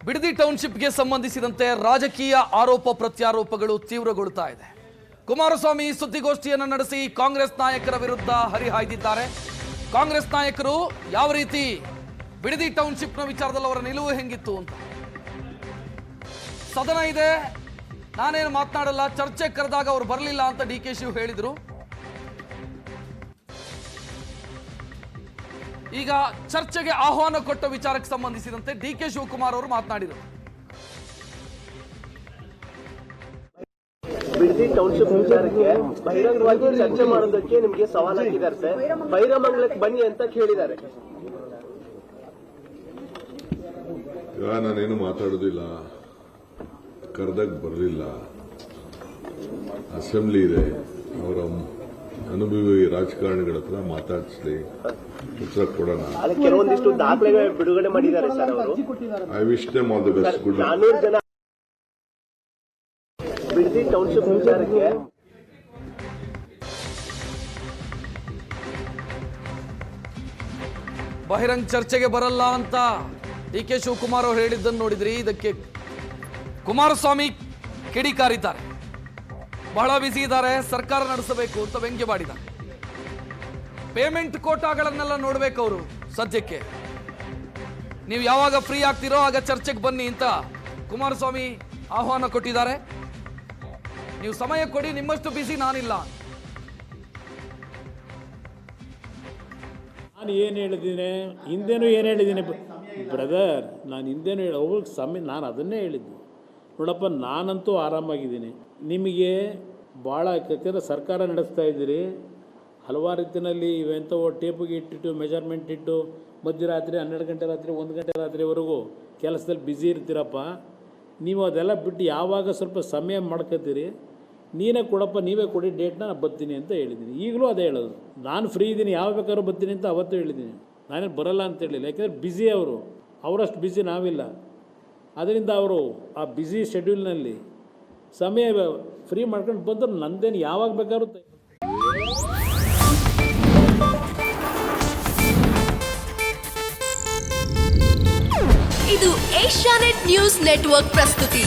ಬಿಡದಿ ಟೌನ್ಶಿಪ್ಗೆ ಸಂಬಂಧಿಸಿದಂತೆ ರಾಜಕೀಯ ಆರೋಪ ಪ್ರತ್ಯಾರೋಪಗಳು ತೀವ್ರಗೊಳ್ಳುತ್ತಾ ಇದೆ. ಕುಮಾರಸ್ವಾಮಿ ಸುದ್ದಿಗೋಷ್ಠಿಯನ್ನು ನಡೆಸಿ ಕಾಂಗ್ರೆಸ್ ನಾಯಕರ ವಿರುದ್ಧ ಹರಿಹಾಯ್ದಿದ್ದಾರೆ. ಕಾಂಗ್ರೆಸ್ ನಾಯಕರು ಯಾವ ರೀತಿ ಬಿಡದಿ ಟೌನ್ಶಿಪ್ನ ವಿಚಾರದಲ್ಲಿ ಅವರ ನಿಲುವು ಹೆಂಗಿತ್ತು ಅಂತ. ಸದನ ಇದೆ, ನಾನೇನು ಮಾತನಾಡಲ್ಲ, ಚರ್ಚೆ ಕರೆದಾಗ ಅವರು ಬರಲಿಲ್ಲ ಅಂತ ಡಿ.ಕೆ. ಶಿವ್ ಹೇಳಿದ್ರು. ಈಗ ಚರ್ಚೆಗೆ ಆಹ್ವಾನ ಕೊಟ್ಟ ವಿಚಾರಕ್ಕೆ ಸಂಬಂಧಿಸಿದಂತೆ ಡಿ.ಕೆ. ಶಿವಕುಮಾರ್ ಅವರು ಮಾತನಾಡಿದರು. ಬಿಡದಿ ಟೌನ್ಶಿಪ್ ವಿಚಾರಕ್ಕೆ ಬಹಿರಂಗವಾಗಿ ಚರ್ಚೆ ಮಾಡೋದಕ್ಕೆ ನಿಮಗೆ ಸವಾಲ್ ಹಾಕಿದ್ದಾರೆ ಸರ್. ಬೈರಮಂಗಲಕ್ಕೆ ಬನ್ನಿ ಅಂತ ಕೇಳಿದ್ದಾರೆ. ನಾನೇನು ಮಾತಾಡೋದಿಲ್ಲ, ಕರೆದಾಗ ಬರಲಿಲ್ಲ. ಅಸೆಂಬ್ಲಿ ಇದೆ, ಅವರ ಅನುಭವಿ ರಾಜಕಾರಣಿಗಳ ಹತ್ರ ಮಾತಾಡಿಸ್ಲಿ, ಉತ್ತರ ಕೊಡೋಣ. ಕೆಲವೊಂದಿಷ್ಟು ದಾಖಲೆ ಬಿಡುಗಡೆ ಮಾಡಿದ್ದಾರೆ ಸರ್ ಅವರು. I wish them all the best. Good 400 ಜನ ಬಿಡದಿ ಟೌನ್ಶಿಪ್ ವಿಚಾರಕ್ಕೆ ಬಹಿರಂಗ ಚರ್ಚೆಗೆ ಬರಲ್ಲ ಅಂತ ಡಿ.ಕೆ. ಶಿವಕುಮಾರ್ ಅವರು ಹೇಳಿದ್ದನ್ನು ನೋಡಿದ್ರಿ. ಇದಕ್ಕೆ ಕುಮಾರಸ್ವಾಮಿ ಕಿಡಿಕಾರಿದ್ದಾರೆ. ಬಹಳ ಬಿಸಿ ಇದ್ದಾರೆ, ಸರ್ಕಾರ ನಡೆಸಬೇಕು ಅಂತ ವ್ಯಂಗ್ಯವಾಡಿದ್ದಾರೆ. ಪೇಮೆಂಟ್ ಕೋಟಾಗಳನ್ನೆಲ್ಲ ನೋಡ್ಬೇಕು ಅವರು. ಸದ್ಯಕ್ಕೆ ನೀವು ಯಾವಾಗ ಫ್ರೀ ಆಗ್ತಿರೋ ಆಗ ಚರ್ಚೆಗೆ ಬನ್ನಿ ಅಂತ ಕುಮಾರಸ್ವಾಮಿ ಆಹ್ವಾನ ಕೊಟ್ಟಿದ್ದಾರೆ. ನೀವು ಸಮಯ ಕೊಡಿ, ನಿಮ್ಮಷ್ಟು ಬಿಸಿ ನಾನಿಲ್ಲ. ನಾನು ಏನು ಹೇಳಿದ್ದೀನಿ, ಹಿಂದೆನೂ ಏನು ಹೇಳಿದ್ದೀನಿ ಬ್ರದರ್, ನಾನು ಹಿಂದೆನೂ ಅವ್ರಿಗೆ ಸಮಯ ನಾನು ಅದನ್ನೇ ಹೇಳಿದ್ದು. ನೋಡಪ್ಪ, ನಾನಂತೂ ಆರಾಮಾಗಿದ್ದೀನಿ. ನಿಮಗೆ ಭಾಳ ಯಾಕೆಂದರೆ ಸರ್ಕಾರ ನಡೆಸ್ತಾ ಇದ್ದೀರಿ, ಹಲವಾರು ರೀತಿಯಲ್ಲಿ ಇವೆಂಥವು ಟೇಪಿಗೆ ಇಟ್ಟಿಟ್ಟು ಮೆಜರ್ಮೆಂಟ್ ಇಟ್ಟು ಮಧ್ಯರಾತ್ರಿ 12 ಗಂಟೆ ರಾತ್ರಿ 1 ಗಂಟೆ ರಾತ್ರಿವರೆಗೂ ಕೆಲಸದಲ್ಲಿ ಬ್ಯುಸಿ ಇರ್ತೀರಪ್ಪ. ನೀವು ಅದೆಲ್ಲ ಬಿಟ್ಟು ಯಾವಾಗ ಸ್ವಲ್ಪ ಸಮಯ ಮಾಡ್ಕೊತೀರಿ, ನೀನೇ ಕೊಡಪ್ಪ, ನೀವೇ ಕೊಡಿ ಡೇಟ್ನ, ನಾನು ಬರ್ತೀನಿ ಅಂತ ಹೇಳಿದ್ದೀನಿ. ಈಗಲೂ ಅದೇ ಹೇಳೋದು, ನಾನು ಫ್ರೀ ಇದ್ದೀನಿ, ಯಾವ ಬೇಕಾದ್ರೂ ಬರ್ತೀನಿ ಅಂತ ಅವತ್ತೂ ಹೇಳಿದ್ದೀನಿ. ನಾನೇನು ಬರೋಲ್ಲ ಅಂತ ಹೇಳಿಲ್ಲ, ಯಾಕೆಂದರೆ ಬ್ಯುಸಿ ಅವರು, ಅವರಷ್ಟು ಬ್ಯುಸಿ ನಾವಿಲ್ಲ. ಅದರಿಂದ ಅವರು ಆ ಬ್ಯುಸಿ ಶೆಡ್ಯೂಲ್ನಲ್ಲಿ ಸಮಯ ಫ್ರೀ ಮಾಡ್ಕೊಂಡು ಬಂದರು, ನಂದೇನು ಯಾವಾಗ ಬೇಕಾದ್ರೂ. ಇದು ಏಷ್ಯಾನೆಟ್ ನ್ಯೂಸ್ ನೆಟ್ವರ್ಕ್ ಪ್ರಸ್ತುತಿ.